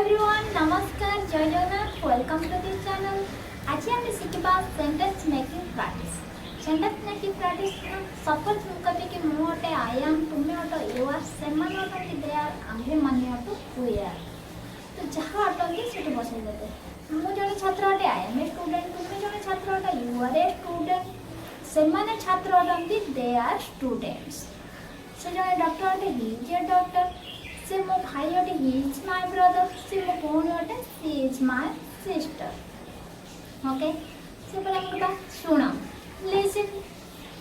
Everyone, नमस्कार, जय Jagannath, welcome to this channel. आज हम शिखा sentence making practice. Sentence making practice suppose मु कभी कि मु अटे आई एम, तुमे अटो यू आर, सेमान अटंती दे आर, आम्भे माने अटो वी आर। तो जहाँ अटंती सेठी बसई देते। मु जने छात्र अटे आई एम ए स्टूडेंट, तुमे जने छात्र अटे यू आर ए स्टूडेंट, सेमाने छात्र अटंती दे आर स्टूडेंट्स। से जने डॉक्टर अटे ही इज ए डॉक्टर, से मो भाई अटे ही इज माय ब्रदर, से मो भौणी अटे सी इज माय सिस्टर। ओके, से पहले हम कथा सुन, लिसन,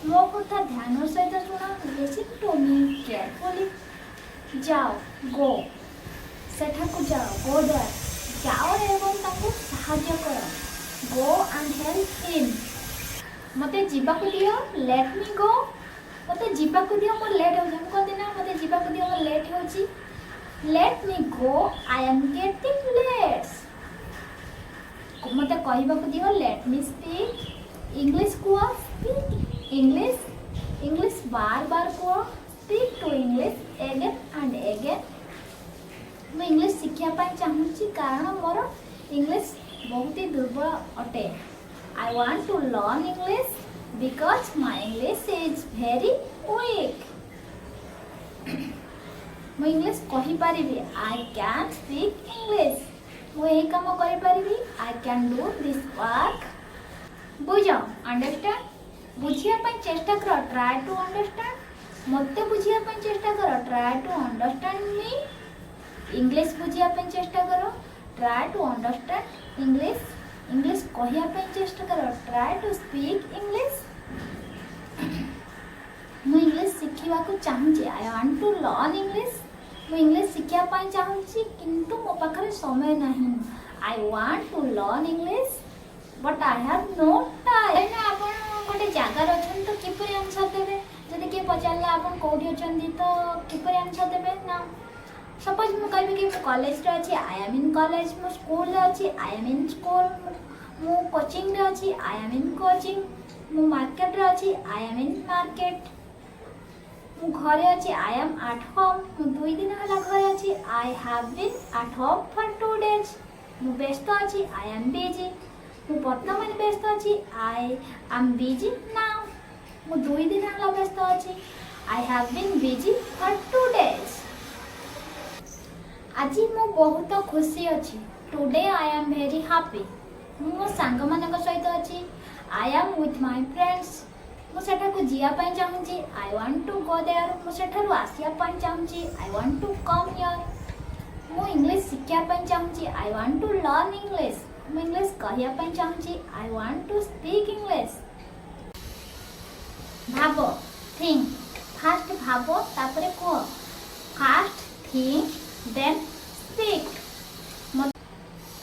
मो कथा ध्यान सहित सुन, लिसन टू मी केयरफुली। जाओ, गो, सेठा को जाओ, गो देयर, जाओ एवं ताको सहाय्य करो, गो एंड हेल्प हिम। मते जीवा को दियो, लेट मी गो, मते जीवा को दियो, मो लेट हो हम कहते ना, मते जीवा को दियो, मो लेट होची। Let me go, I am getting late. मते कहबा को दियो, let me speak English को, speak English बार बार को, speak to English again and again। मैं इंग्लिश शिक्षा पाई चाहूँची कारण मोर इंग्लिश बहुत ही दुर्बल अटे। I want to learn English because my English is very weak। मु इंग्लिश कहि पारिबी, आई कैन स्पीक इंग्लिश, मु एही काम करि पारिबी, I can do this work. बुझो, अंडरस्टैंड, बुझिया पई चेष्टा करो, ट्राई टू अंडरस्टैंड। मते बुझिया पई चेष्टा करो, try to understand me. English बुझिया पई चेष्टा करो, try to understand English. English कहिया पई चेष्टा करो, ट्राई टू स्पीक इंग्लिश। मु इंग्लिश शिखिबा को चाहूची, I want to learn English. मु इंग्लिश शिखिया पाई चाहूची किंतु मो पाखरे समय नहीं। I want to learn English but I have no time. ना आपण गोटे जगार अछन तो किपरि आंसर देबे? जदि के पचारला आपण कोठी अछन तो किपरि आंसर देबे ना? सपोज मु कहबी कि कॉलेज रे अछि, आई एम इन कॉलेज। मु स्कूल रे अछि, आई एम इन स्कूल। मु कोचिंग रे अछि, आई एम इन कोचिंग। मु मार्केट रे अछि, आई एम इन मार्केट। मु घरे अछि, आई एम एट होम। मु 2 दिन हला घरे अछि, I have been at home for 2 days. मु व्यस्त अछि, आई एम बिजी। मु वर्तमान व्यस्त अछि, आई एम बिजी नाउ। मु 2 दिन हला व्यस्त अछि, I have been busy for 2 days. आज मु बहुत खुशी अछि, today I am very happy. मु सांग मानक सहित अछि, I am with my friends. मु सेठा को जिया पाई चाहूची, I want to go there. मु सेठारु आसिया पाई चाहूची, I want to come here. मु इंग्लिश शिक्षा पाई चाहूची, I want to learn English. मु इंग्लिश कहिया पाई चाहूची, I want to speak English. भाबो, थिंक, फास्ट भाबो तापरे को, फास्ट थिंक देन स्पीक।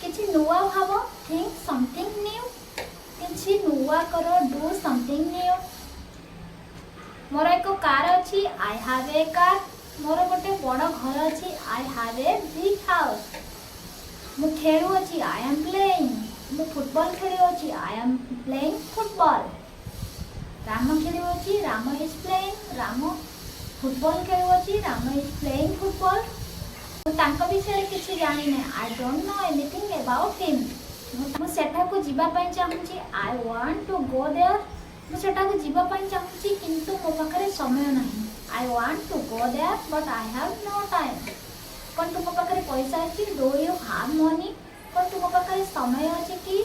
किछि नुवा भाबो, थिंक समथिंग न्यू, किछि नुवा करो, डू समथिंग न्यू। मोर एक कार अछि, आई हैव ए कार। मोर गोटे बड़ घर अछि, I have a big house. मु खेलु अछि, आई एम प्लेइंग। मु फुटबॉल खेलु अछि, I am playing football. Ram खेलु अछि, Ram is playing. Ram football खेलु अछि, राम इज प्लेइंग फुटबॉल। मु तांका विषय किछि जानि नै, I don't know anything about him. मु सेठा को जीवा पाई चाहूची, I want to go there. मु सेठा को जीवा पाई चाहूची किंतु मो पाखरे समय नहीं। I want to go there but I have no time. कोन तुम पाखरे पैसा अछि, डू यू हैव मनी? कोन तुम पाखरे समय अछि कि,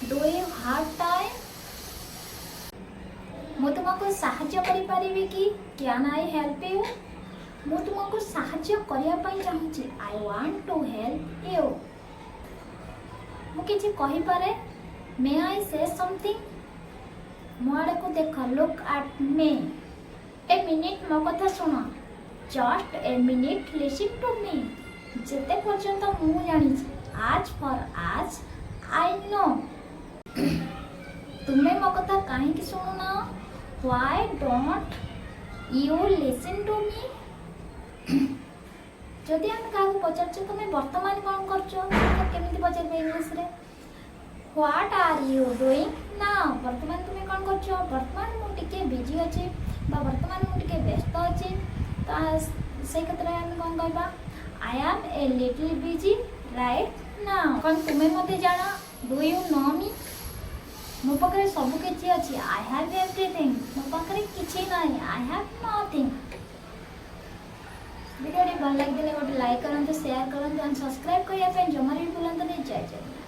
डू यू हैव टाइम? मु तुमको सहाय्य करि परिबी कि, कैन आई हेल्प यू? मु तुमको सहाय्य करिया पाई चाहूची, I want to help you. मु किछि कहि पारे, मे आई से समथिंग? मो आड़े को देख, look at me. A minute मो कथा सुनो, just a minute listen to me. जेते पर्यंत मु जानि, आज फॉर आज आई नो। तुमे मो कथा काहे कि सुनु ना? Why don't you listen to me? जदि हम काहू पचारछ, तुमे वर्तमान कोन करछो, तो केमिति पचारबे इंग्लिश रे? What are you doing now? वर्तमान तुमे कोन करछो? वर्तमान मु टिके बिजी अछि बा वर्तमान मु टिके व्यस्त अछि। तो से क्षेत्र में हम कोन कहबा, I am a little busy right now कौन तुम्हें मते जाना डू यू नो मी मो पाखरे सब किछि अछि आई हैव एवरीथिंग मो पाखरे किछि नाही आई हैव नथिंग वीडियो भल लगे गोटे लाइक करते शेयर करते एंड सब्सक्राइब करने जमार भी भूलते नहीं जय जय।